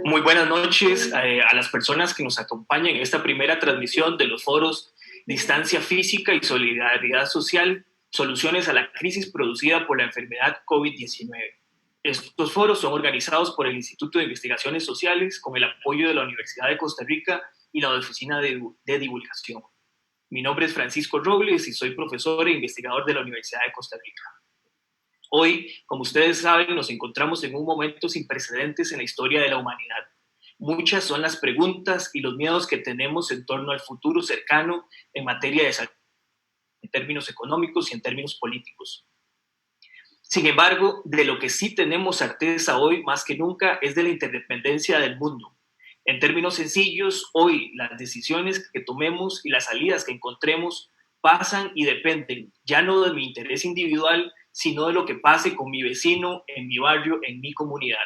Muy buenas noches a las personas que nos acompañan en esta primera transmisión de los foros Distancia Física y Solidaridad Social, Soluciones a la Crisis Producida por la Enfermedad COVID-19. Estos foros son organizados por el Instituto de Investigaciones Sociales con el apoyo de la Universidad de Costa Rica y la Oficina de Divulgación. Mi nombre es Francisco Robles y soy profesor e investigador de la Universidad de Costa Rica. Hoy, como ustedes saben, nos encontramos en un momento sin precedentes en la historia de la humanidad. Muchas son las preguntas y los miedos que tenemos en torno al futuro cercano en materia de salud, en términos económicos y en términos políticos. Sin embargo, de lo que sí tenemos certeza hoy más que nunca es de la interdependencia del mundo. En términos sencillos, hoy las decisiones que tomemos y las salidas que encontremos pasan y dependen ya no de mi interés individual, sino de lo que pase con mi vecino, en mi barrio, en mi comunidad.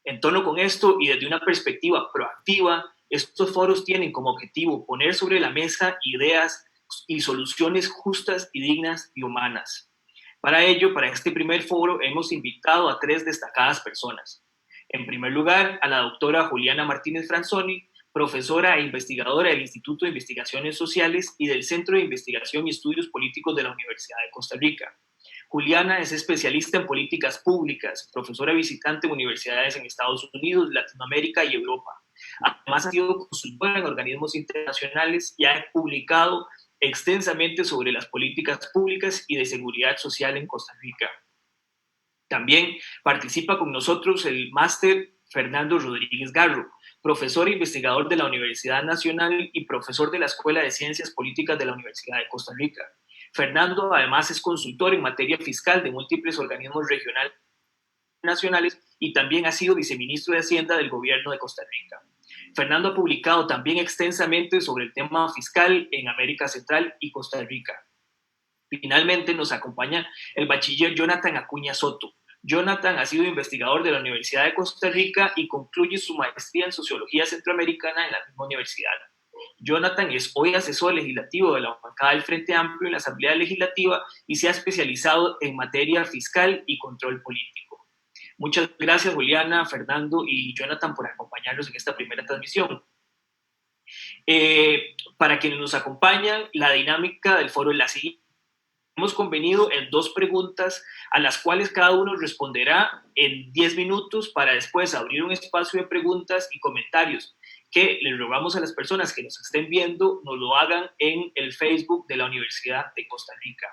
En tono con esto y desde una perspectiva proactiva, estos foros tienen como objetivo poner sobre la mesa ideas y soluciones justas y dignas y humanas. Para ello, para este primer foro, hemos invitado a 3 destacadas personas. En primer lugar, a la doctora Juliana Martínez Franzoni, profesora e investigadora del Instituto de Investigaciones Sociales y del Centro de Investigación y Estudios Políticos de la Universidad de Costa Rica. Juliana es especialista en políticas públicas, profesora visitante en universidades en Estados Unidos, Latinoamérica y Europa. Además, ha sido consultora en organismos internacionales y ha publicado extensamente sobre las políticas públicas y de seguridad social en Costa Rica. También participa con nosotros el máster Fernando Rodríguez Garro, profesor e investigador de la Universidad Nacional y profesor de la Escuela de Ciencias Políticas de la Universidad de Costa Rica. Fernando además es consultor en materia fiscal de múltiples organismos regionales y nacionales y también ha sido viceministro de Hacienda del gobierno de Costa Rica. Fernando ha publicado también extensamente sobre el tema fiscal en América Central y Costa Rica. Finalmente nos acompaña el bachiller Jonathan Acuña Soto. Jonathan ha sido investigador de la Universidad de Costa Rica y concluye su maestría en Sociología Centroamericana en la misma universidad. Jonathan es hoy asesor legislativo de la bancada del Frente Amplio en la Asamblea Legislativa y se ha especializado en materia fiscal y control político. Muchas gracias, Juliana, Fernando y Jonathan, por acompañarnos en esta primera transmisión. Para quienes nos acompañan, la dinámica del foro es la siguiente. Hemos convenido en 2 preguntas a las cuales cada uno responderá en 10 minutos para después abrir un espacio de preguntas y comentarios que les rogamos a las personas que nos estén viendo nos lo hagan en el Facebook de la Universidad de Costa Rica.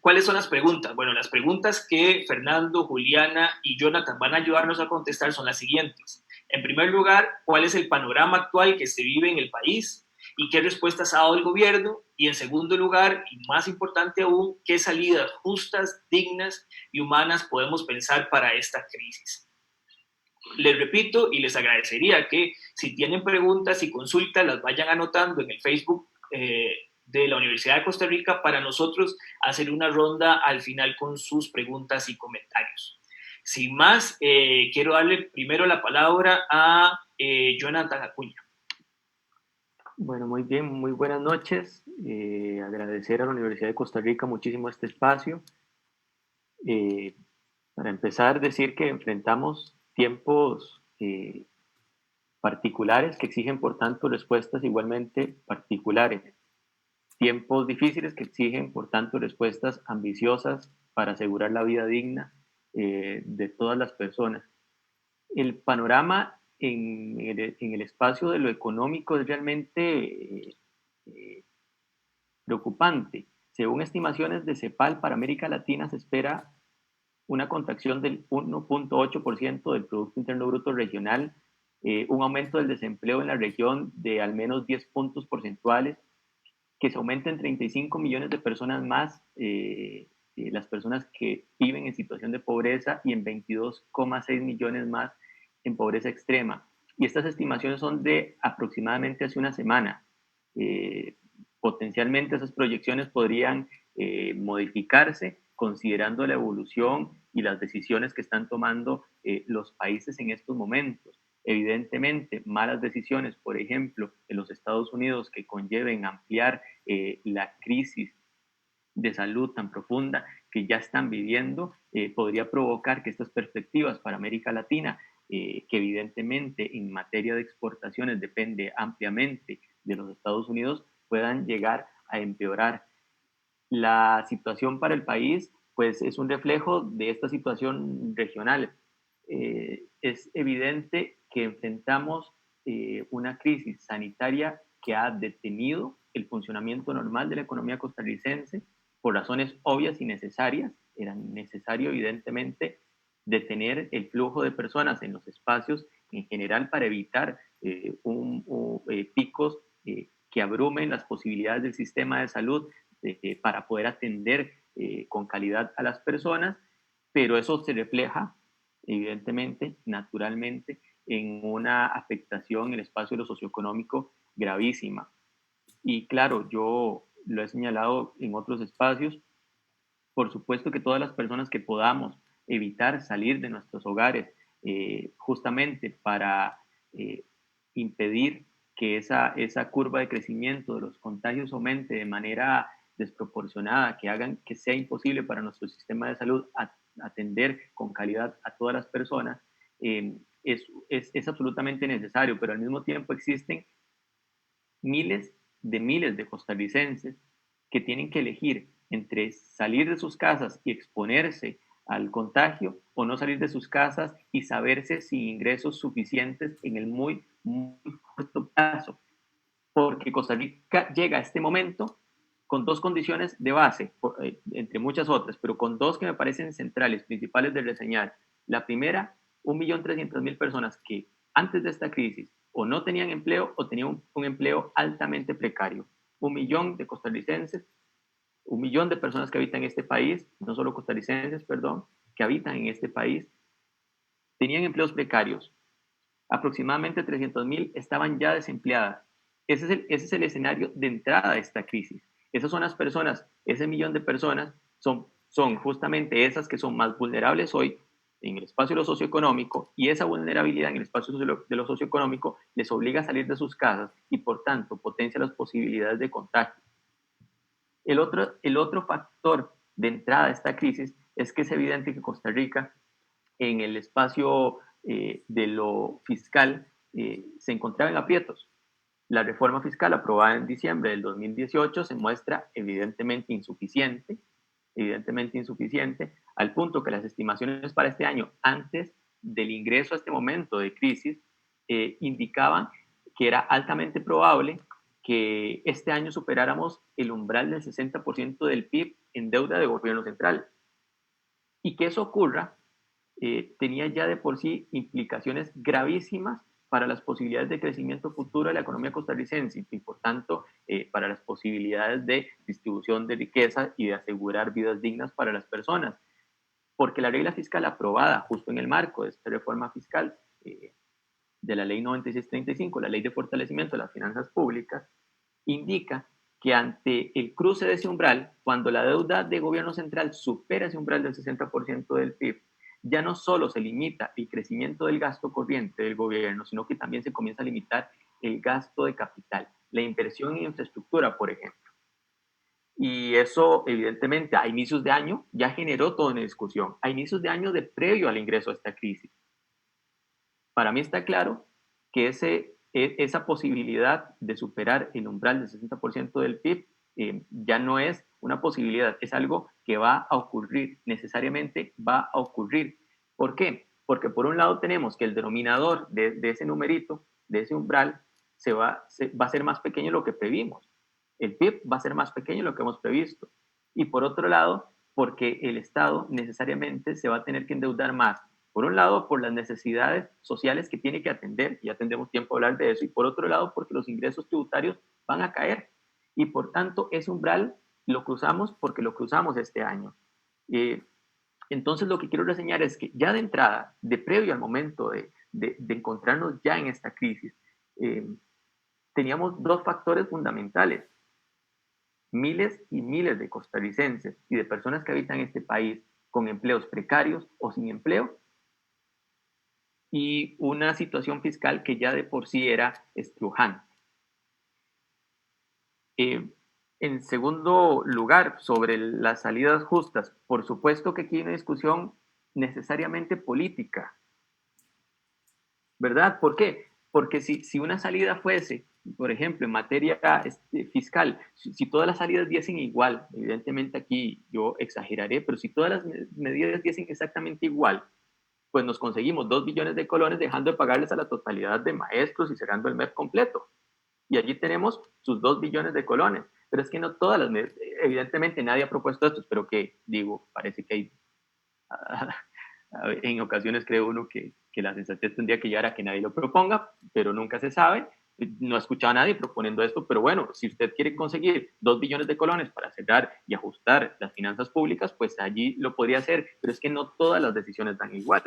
¿Cuáles son las preguntas? Bueno, las preguntas que Fernando, Juliana y Jonathan van a ayudarnos a contestar son las siguientes. En primer lugar, ¿cuál es el panorama actual que se vive en el país y qué respuestas ha dado el gobierno? Y en segundo lugar, y más importante aún, ¿qué salidas justas, dignas y humanas podemos pensar para esta crisis? Les repito y les agradecería que si tienen preguntas y consultas las vayan anotando en el Facebook de la Universidad de Costa Rica para nosotros hacer una ronda al final con sus preguntas y comentarios. Sin más, quiero darle primero la palabra a Jonathan Acuña. Bueno, muy bien, muy buenas noches. Agradecer a la Universidad de Costa Rica muchísimo este espacio. Para empezar, decir que enfrentamos tiempos particulares que exigen, por tanto, respuestas igualmente particulares. Tiempos difíciles que exigen, por tanto, respuestas ambiciosas para asegurar la vida digna de todas las personas. El panorama en el espacio de lo económico es realmente preocupante. Según estimaciones de CEPAL, para América Latina se espera una contracción del 1.8% del Producto Interno Bruto regional, un aumento del desempleo en la región de al menos 10 puntos porcentuales, que se aumenten 35 millones de personas más, las personas que viven en situación de pobreza y en 22,6 millones más en pobreza extrema. Y estas estimaciones son de aproximadamente hace una semana. Potencialmente esas proyecciones podrían modificarse considerando la evolución y las decisiones que están tomando los países en estos momentos. Evidentemente, malas decisiones, por ejemplo, en los Estados Unidos que conlleven ampliar la crisis de salud tan profunda que ya están viviendo, podría provocar que estas perspectivas para América Latina que evidentemente en materia de exportaciones depende ampliamente de los Estados Unidos, puedan llegar a empeorar. La situación para el país, pues, es un reflejo de esta situación regional. Es evidente que enfrentamos una crisis sanitaria que ha detenido el funcionamiento normal de la economía costarricense por razones obvias y necesarias. Era necesario, evidentemente, detener el flujo de personas en los espacios en general para evitar picos que abrumen las posibilidades del sistema de salud para poder atender con calidad a las personas, pero eso se refleja evidentemente, naturalmente, en una afectación en el espacio de lo socioeconómico gravísima. Y claro, yo lo he señalado en otros espacios, por supuesto que todas las personas que podamos evitar salir de nuestros hogares justamente para impedir que esa curva de crecimiento de los contagios aumente de manera desproporcionada, que hagan que sea imposible para nuestro sistema de salud atender con calidad a todas las personas, es absolutamente necesario, pero al mismo tiempo existen miles de costarricenses que tienen que elegir entre salir de sus casas y exponerse al contagio o no salir de sus casas y saberse sin ingresos suficientes en el muy corto plazo. Porque Costa Rica llega a este momento con dos condiciones de base, entre muchas otras, pero con dos que me parecen centrales, principales de reseñar. La primera, 1.300.000 personas que antes de esta crisis o no tenían empleo o tenían un empleo altamente precario. 1.000.000 de costarricenses, 1.000.000 de personas que habitan en este país, no solo costarricenses, perdón, que habitan en este país, tenían empleos precarios. Aproximadamente 300.000 estaban ya desempleadas. Ese es el escenario de entrada de esta crisis. Esas son las personas, ese millón de personas son justamente esas que son más vulnerables hoy en el espacio de lo socioeconómico, y esa vulnerabilidad en el espacio de lo socioeconómico les obliga a salir de sus casas y por tanto potencia las posibilidades de contagio. El otro factor de entrada a esta crisis es que es evidente que Costa Rica en el espacio de lo fiscal se encontraba en aprietos. La reforma fiscal aprobada en diciembre del 2018 se muestra evidentemente insuficiente, al punto que las estimaciones para este año, antes del ingreso a este momento de crisis, indicaban que era altamente probable que este año superáramos el umbral del 60% del PIB en deuda de gobierno central. Y que eso ocurra tenía ya de por sí implicaciones gravísimas para las posibilidades de crecimiento futuro de la economía costarricense y por tanto para las posibilidades de distribución de riqueza y de asegurar vidas dignas para las personas. Porque la regla fiscal aprobada justo en el marco de esta reforma fiscal de la ley 9635, la ley de fortalecimiento de las finanzas públicas, indica que ante el cruce de ese umbral, cuando la deuda de gobierno central supera ese umbral del 60% del PIB, ya no solo se limita el crecimiento del gasto corriente del gobierno, sino que también se comienza a limitar el gasto de capital, la inversión en infraestructura, por ejemplo. Y eso, evidentemente, a inicios de año ya generó toda una discusión, a inicios de año de previo al ingreso a esta crisis. Para mí está claro que esa posibilidad de superar el umbral del 60% del PIB ya no es una posibilidad, es algo que va a ocurrir, necesariamente va a ocurrir. ¿Por qué? Porque por un lado tenemos que el denominador de ese numerito, de ese umbral, va a ser más pequeño de lo que previmos. El PIB va a ser más pequeño de lo que hemos previsto. Y por otro lado, porque el Estado necesariamente se va a tener que endeudar más. Por un lado, por las necesidades sociales que tiene que atender, ya tendremos tiempo de hablar de eso, y por otro lado, porque los ingresos tributarios van a caer. Y por tanto, ese umbral lo cruzamos porque lo cruzamos este año. Entonces, lo que quiero reseñar es que ya de entrada, de previo al momento de encontrarnos ya en esta crisis, teníamos dos factores fundamentales. Miles y miles de costarricenses y de personas que habitan este país con empleos precarios o sin empleo, y una situación fiscal que ya de por sí era estrujante. En segundo lugar, sobre las salidas justas, por supuesto que aquí hay una discusión necesariamente política. ¿verdad? ¿Por qué? Porque si una salida fuese, por ejemplo, en materia fiscal, si todas las salidas diesen igual, evidentemente aquí yo exageraré, pero si todas las medidas diesen exactamente igual, pues nos conseguimos 2 billones de colones dejando de pagarles a la totalidad de maestros y cerrando el MEP completo. Y allí tenemos sus 2 billones de colones. Pero es que no todas las medidas, evidentemente nadie ha propuesto esto, pero que, digo, parece que hay, en ocasiones creo uno que la sensatez tendría que llegar a que nadie lo proponga, pero nunca se sabe. No he escuchado a nadie proponiendo esto, pero bueno, si usted quiere conseguir 2 billones de colones para cerrar y ajustar las finanzas públicas, pues allí lo podría hacer, pero es que no todas las decisiones dan igual,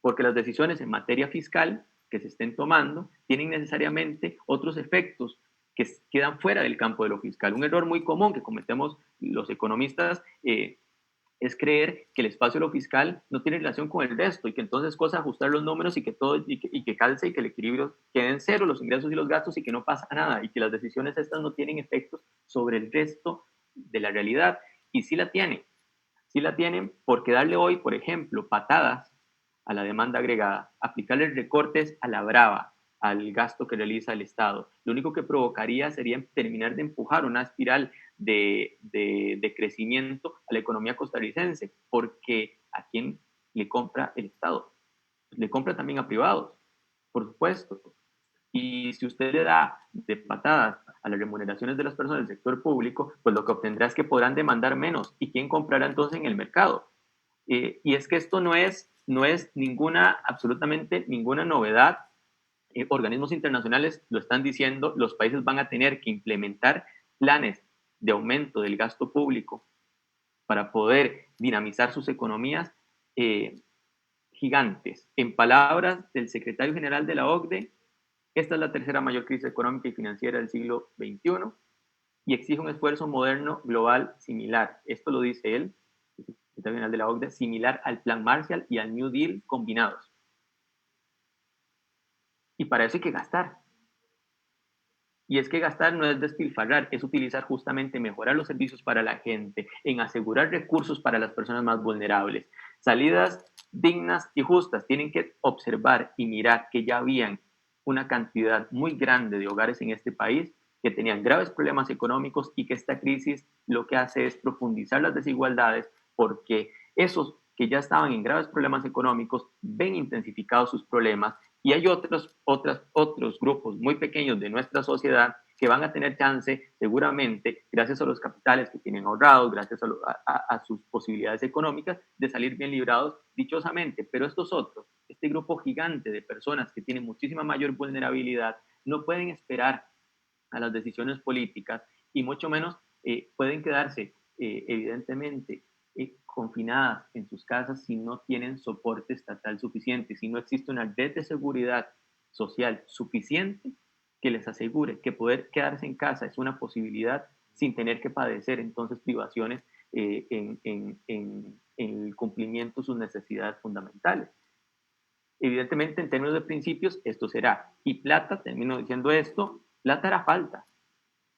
porque las decisiones en materia fiscal que se estén tomando tienen necesariamente otros efectos que quedan fuera del campo de lo fiscal. Un error muy común que cometemos los economistas es creer que el espacio de lo fiscal no tiene relación con el resto y que entonces es cosa ajustar los números y que todo y que calce y que el equilibrio quede en cero, los ingresos y los gastos y que no pasa nada y que las decisiones estas no tienen efectos sobre el resto de la realidad. Y sí la tienen porque darle hoy, por ejemplo, patadas a la demanda agregada, aplicarle recortes a la brava, al gasto que realiza el Estado. Lo único que provocaría sería terminar de empujar una espiral de crecimiento a la economía costarricense, porque ¿a quién le compra el Estado? Le compra también a privados, por supuesto. Y si usted le da de patadas a las remuneraciones de las personas del sector público, pues lo que obtendrá es que podrán demandar menos. ¿Y quién comprará entonces en el mercado? Y es que esto no es ninguna, absolutamente ninguna novedad. Organismos internacionales lo están diciendo, los países van a tener que implementar planes de aumento del gasto público para poder dinamizar sus economías gigantes. En palabras del secretario general de la OCDE, esta es la tercera mayor crisis económica y financiera del siglo XXI y exige un esfuerzo moderno global similar. Esto lo dice él, el secretario general de la OCDE, similar al Plan Marshall y al New Deal combinados. Y para eso hay que gastar. Y es que gastar no es despilfarrar, es utilizar justamente mejorar los servicios para la gente, en asegurar recursos para las personas más vulnerables. Salidas dignas y justas. Tienen que observar y mirar que ya habían una cantidad muy grande de hogares en este país que tenían graves problemas económicos y que esta crisis lo que hace es profundizar las desigualdades porque esos que ya estaban en graves problemas económicos ven intensificados sus problemas y hay otros grupos muy pequeños de nuestra sociedad que van a tener chance, seguramente, gracias a los capitales que tienen ahorrados, gracias a sus posibilidades económicas, de salir bien librados dichosamente. Pero estos otros, este grupo gigante de personas que tienen muchísima mayor vulnerabilidad, no pueden esperar a las decisiones políticas y mucho menos pueden quedarse, evidentemente, confinadas en sus casas si no tienen soporte estatal suficiente, si no existe una red de seguridad social suficiente que les asegure que poder quedarse en casa es una posibilidad sin tener que padecer entonces privaciones en el cumplimiento de sus necesidades fundamentales. Evidentemente, en términos de principios, esto será. Y plata, termino diciendo esto, plata hará falta,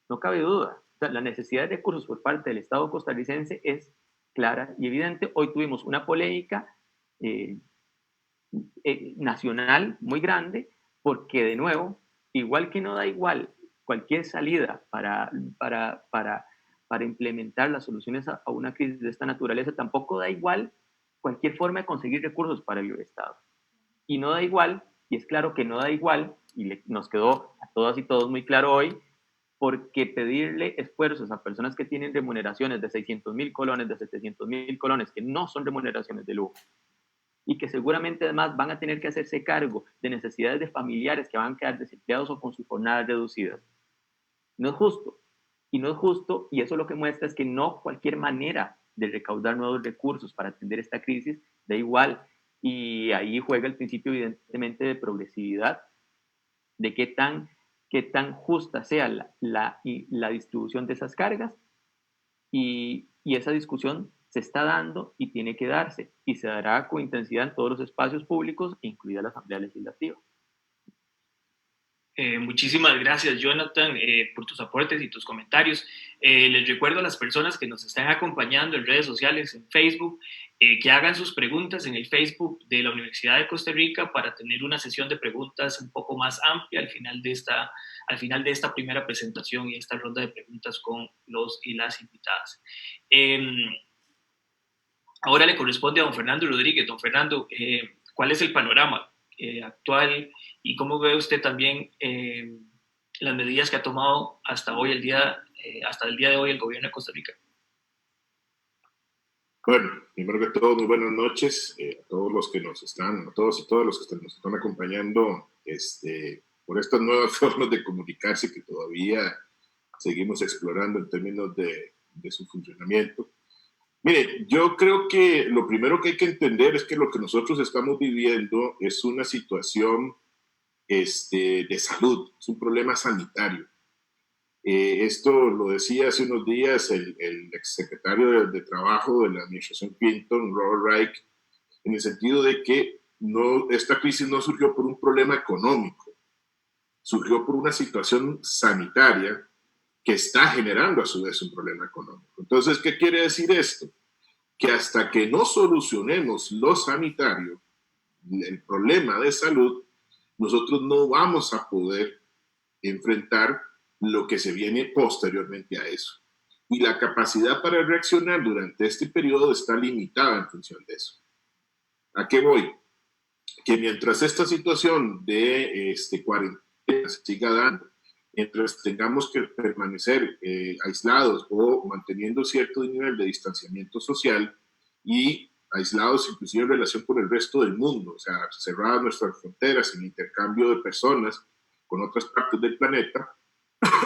no cabe duda. O sea, la necesidad de recursos por parte del Estado costarricense es clara y evidente. Hoy tuvimos una polémica eh, nacional muy grande porque, de nuevo, igual que no da igual cualquier salida para implementar las soluciones a una crisis de esta naturaleza, tampoco da igual cualquier forma de conseguir recursos para el Estado. Y no da igual, y es claro que no da igual, y nos quedó a todas y todos muy claro hoy, porque pedirle esfuerzos a personas que tienen remuneraciones de 600.000 colones, de 700.000 colones, que no son remuneraciones de lujo, y que seguramente además van a tener que hacerse cargo de necesidades de familiares que van a quedar desempleados o con sus jornadas reducidas. No es justo. Y no es justo, y eso lo que muestra es que no cualquier manera de recaudar nuevos recursos para atender esta crisis da igual. Y ahí juega el principio evidentemente de progresividad, de qué tan justa sea la distribución de esas cargas y esa discusión se está dando y tiene que darse y se dará con intensidad en todos los espacios públicos, incluida la Asamblea Legislativa. Muchísimas gracias, Jonathan, por tus aportes y tus comentarios. Les recuerdo a las personas que nos están acompañando en redes sociales, en Facebook, que hagan sus preguntas en el Facebook de la Universidad de Costa Rica para tener una sesión de preguntas un poco más amplia al final de esta primera presentación y esta ronda de preguntas con los y las invitadas. Ahora le corresponde a don Fernando Rodríguez. Don Fernando, ¿cuál es el panorama actual y cómo ve usted también las medidas que ha tomado hasta hoy hasta el día de hoy el gobierno de Costa Rica? Bueno, primero que todo, muy buenas noches a todos los que nos están, a todos y todas los que nos están acompañando por estas nuevas formas de comunicarse que todavía seguimos explorando en términos de su funcionamiento. Mire, yo creo que lo primero que hay que entender es que lo que nosotros estamos viviendo es una situación de salud, es un problema sanitario. Esto lo decía hace unos días el exsecretario de Trabajo de la administración Clinton, Robert Reich, en el sentido de que esta crisis no surgió por un problema económico, surgió por una situación sanitaria que está generando a su vez un problema económico. Entonces, ¿qué quiere decir esto? Que hasta que no solucionemos lo sanitario, el problema de salud, nosotros no vamos a poder enfrentar lo que se viene posteriormente a eso. Y la capacidad para reaccionar durante este periodo está limitada en función de eso. ¿A qué voy? Que mientras esta situación de cuarentena se siga dando, mientras tengamos que permanecer aislados o manteniendo cierto nivel de distanciamiento social y aislados inclusive en relación con el resto del mundo, o sea, cerradas nuestras fronteras, sin intercambio de personas con otras partes del planeta,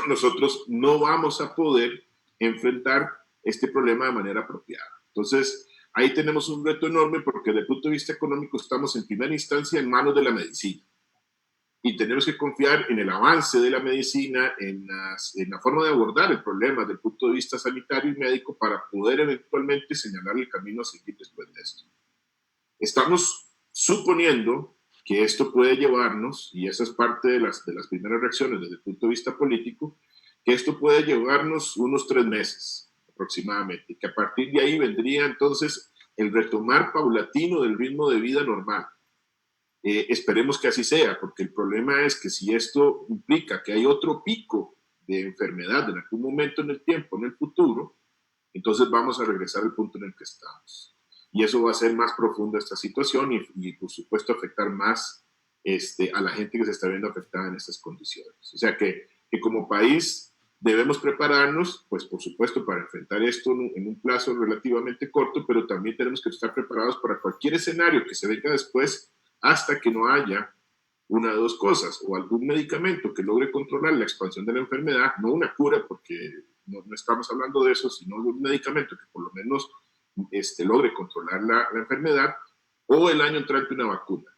nosotros no vamos a poder enfrentar este problema de manera apropiada. Entonces, ahí tenemos un reto enorme porque desde el punto de vista económico estamos en primera instancia en manos de la medicina y tenemos que confiar en el avance de la medicina, en la forma de abordar el problema desde el punto de vista sanitario y médico para poder eventualmente señalar el camino a seguir después de esto. Estamos suponiendo que esto puede llevarnos, y esa es parte de las primeras reacciones desde el punto de vista político, que esto puede llevarnos unos 3 meses aproximadamente, que a partir de ahí vendría entonces el retomar paulatino del ritmo de vida normal. Esperemos que así sea, porque el problema es que si esto implica que hay otro pico de enfermedad en algún momento en el tiempo, en el futuro, entonces vamos a regresar al punto en el que estamos. Y eso va a hacer más profunda esta situación y por supuesto afectar más a la gente que se está viendo afectada en estas condiciones. O sea que como país debemos prepararnos, pues por supuesto, para enfrentar esto en un plazo relativamente corto, pero también tenemos que estar preparados para cualquier escenario que se venga después hasta que no haya una de dos cosas, o algún medicamento que logre controlar la expansión de la enfermedad, no una cura, porque no estamos hablando de eso, sino de un medicamento que por lo menos logre controlar la enfermedad, o el año entrante una vacuna.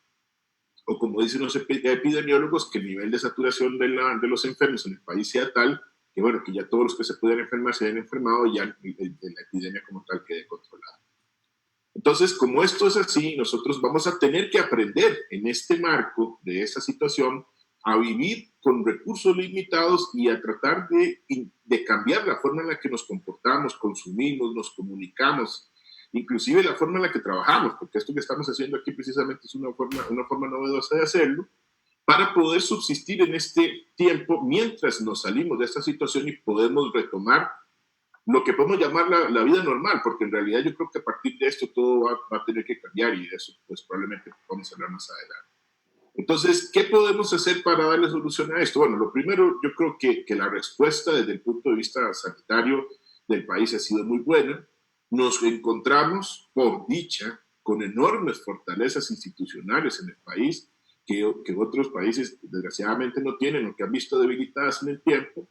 O como dicen los epidemiólogos, que el nivel de saturación de los enfermos en el país sea tal que, bueno, que ya todos los que se pueden enfermar se hayan enfermado y ya la epidemia como tal quede controlada. Entonces, como esto es así, nosotros vamos a tener que aprender en este marco de esta situación a vivir con recursos limitados y a tratar de cambiar la forma en la que nos comportamos, consumimos, nos comunicamos, inclusive la forma en la que trabajamos, porque esto que estamos haciendo aquí precisamente es una forma novedosa de hacerlo, para poder subsistir en este tiempo mientras nos salimos de esta situación y podemos retomar lo que podemos llamar la vida normal, porque en realidad yo creo que a partir de esto todo va a tener que cambiar y de eso pues probablemente vamos a hablar más adelante. Entonces, ¿qué podemos hacer para darle solución a esto? Bueno, lo primero, yo creo que la respuesta desde el punto de vista sanitario del país ha sido muy buena. Nos encontramos, por dicha, con enormes fortalezas institucionales en el país que otros países desgraciadamente no tienen o que han visto debilitadas en el tiempo.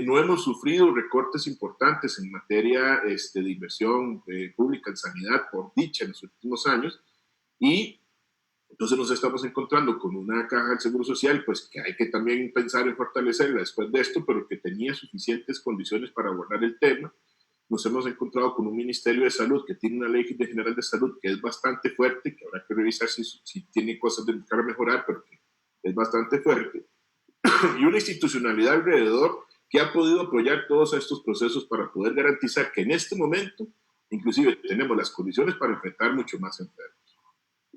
No hemos sufrido recortes importantes en materia de inversión pública en sanidad, por dicha, en los últimos años, y entonces nos estamos encontrando con una caja del Seguro Social, pues que hay que también pensar en fortalecerla después de esto, pero que tenía suficientes condiciones para abordar el tema. Nos hemos encontrado con un Ministerio de Salud que tiene una ley general de salud que es bastante fuerte, que habrá que revisar si tiene cosas de buscar mejorar, pero que es bastante fuerte. y una institucionalidad alrededor que ha podido apoyar todos estos procesos para poder garantizar que en este momento, inclusive, tenemos las condiciones para enfrentar mucho más enfermos.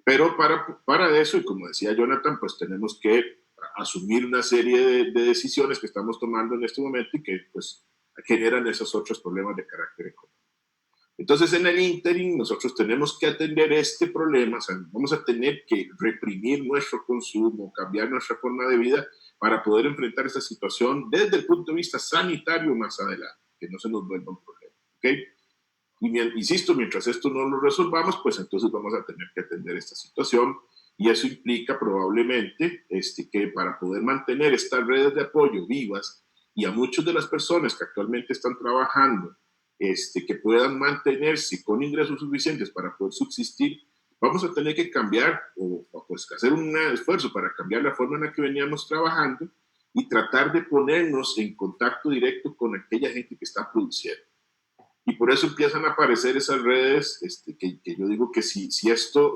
Pero para eso, y como decía Jonathan, pues tenemos que asumir una serie de decisiones que estamos tomando en este momento y que pues generan esos otros problemas de carácter económico. Entonces, en el ínterin, nosotros tenemos que atender este problema, o sea, vamos a tener que reprimir nuestro consumo, cambiar nuestra forma de vida para poder enfrentar esta situación desde el punto de vista sanitario más adelante, que no se nos vuelva un problema, ¿ok? Y insisto, mientras esto no lo resolvamos, pues entonces vamos a tener que atender esta situación y eso implica probablemente que para poder mantener estas redes de apoyo vivas y a muchas de las personas que actualmente están trabajando, que puedan mantenerse con ingresos suficientes para poder subsistir, vamos a tener que cambiar o pues hacer un esfuerzo para cambiar la forma en la que veníamos trabajando y tratar de ponernos en contacto directo con aquella gente que está produciendo. Y por eso empiezan a aparecer esas redes que yo digo que si esto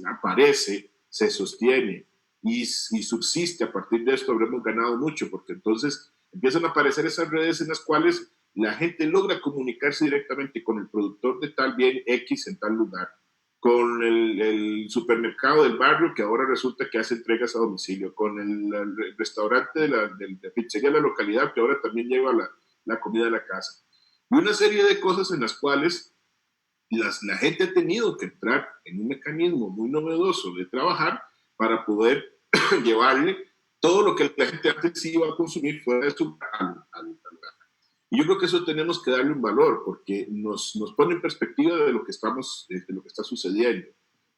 aparece, se sostiene y subsiste a partir de esto, habremos ganado mucho, porque entonces empiezan a aparecer esas redes en las cuales la gente logra comunicarse directamente con el productor de tal bien X en tal lugar, con el supermercado del barrio que ahora resulta que hace entregas a domicilio, con el restaurante de la pizzería de la localidad que ahora también lleva la comida a la casa. Y una serie de cosas en las cuales la gente ha tenido que entrar en un mecanismo muy novedoso de trabajar para poder llevarle todo lo que la gente antes iba a consumir fuera de su lugar. Y yo creo que eso tenemos que darle un valor porque nos pone en perspectiva de lo que está sucediendo.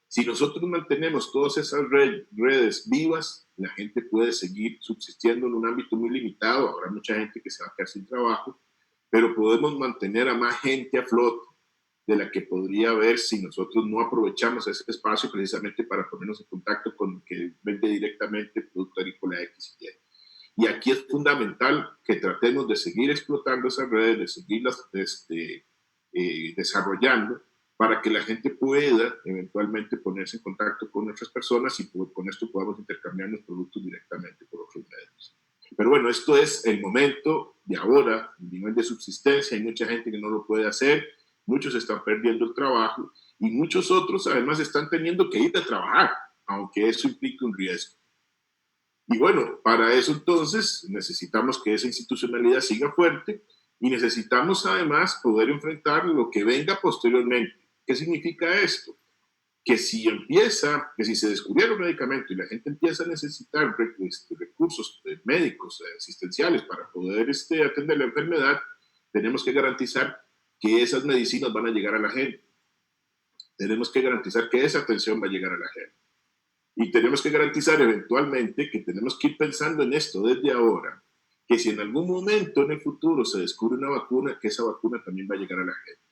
Si nosotros mantenemos todas esas redes vivas, la gente puede seguir subsistiendo en un ámbito muy limitado. Habrá mucha gente que se va a quedar sin trabajo, pero podemos mantener a más gente a flote de la que podría haber si nosotros no aprovechamos ese espacio precisamente para ponernos en contacto con el que vende directamente el producto agrícola X y Y. Y aquí es fundamental que tratemos de seguir explotando esas redes, de seguirlas desarrollando para que la gente pueda eventualmente ponerse en contacto con otras personas y con esto podamos intercambiar los productos directamente por otros medios. Pero bueno, esto es el momento de ahora, el nivel de subsistencia, hay mucha gente que no lo puede hacer, muchos están perdiendo el trabajo y muchos otros además están teniendo que ir a trabajar, aunque eso implique un riesgo. Y bueno, para eso entonces necesitamos que esa institucionalidad siga fuerte y necesitamos además poder enfrentar lo que venga posteriormente. ¿Qué significa esto? Que si se descubriera un medicamento y la gente empieza a necesitar recursos médicos, asistenciales para poder atender la enfermedad, tenemos que garantizar que esas medicinas van a llegar a la gente. Tenemos que garantizar que esa atención va a llegar a la gente. Y tenemos que garantizar eventualmente que tenemos que ir pensando en esto desde ahora, que si en algún momento en el futuro se descubre una vacuna, que esa vacuna también va a llegar a la gente.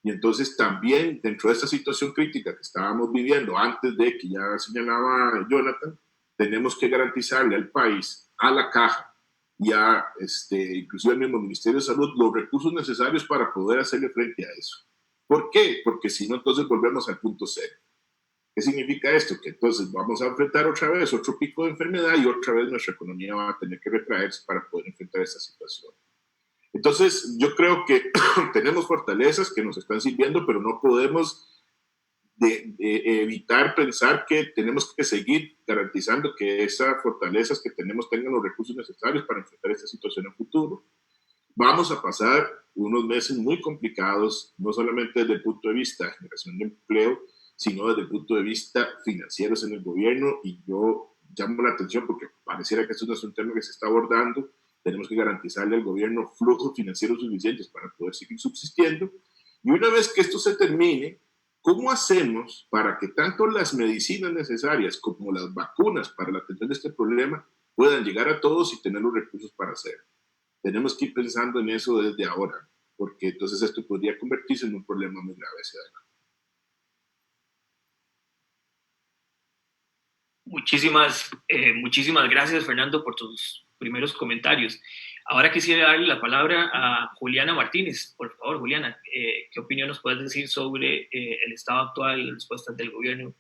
Y entonces también dentro de esta situación crítica que estábamos viviendo antes de que ya señalaba Jonathan, tenemos que garantizarle al país, a la caja y a inclusive al mismo Ministerio de Salud los recursos necesarios para poder hacerle frente a eso. ¿Por qué? Porque si no, entonces volvemos al punto cero. ¿Qué significa esto? Que entonces vamos a enfrentar otra vez otro pico de enfermedad y otra vez nuestra economía va a tener que retraerse para poder enfrentar esta situación. Entonces, yo creo que tenemos fortalezas que nos están sirviendo, pero no podemos evitar pensar que tenemos que seguir garantizando que esas fortalezas que tenemos tengan los recursos necesarios para enfrentar esta situación en el futuro. Vamos a pasar unos meses muy complicados, no solamente desde el punto de vista de generación de empleo, sino desde el punto de vista financieros en el gobierno, y yo llamo la atención porque pareciera que esto no es un tema que se está abordando. Tenemos que garantizarle al gobierno flujos financieros suficientes para poder seguir subsistiendo. Y una vez que esto se termine, ¿cómo hacemos para que tanto las medicinas necesarias como las vacunas para la atención de este problema puedan llegar a todos y tener los recursos para hacerlo? Tenemos que ir pensando en eso desde ahora, porque entonces esto podría convertirse en un problema muy grave hacia adelante. Muchísimas gracias, Fernando, por tus primeros comentarios. Ahora quisiera darle la palabra a Juliana Martínez. Por favor, Juliana, ¿qué opinión nos puedes decir sobre el estado actual, las respuestas del gobierno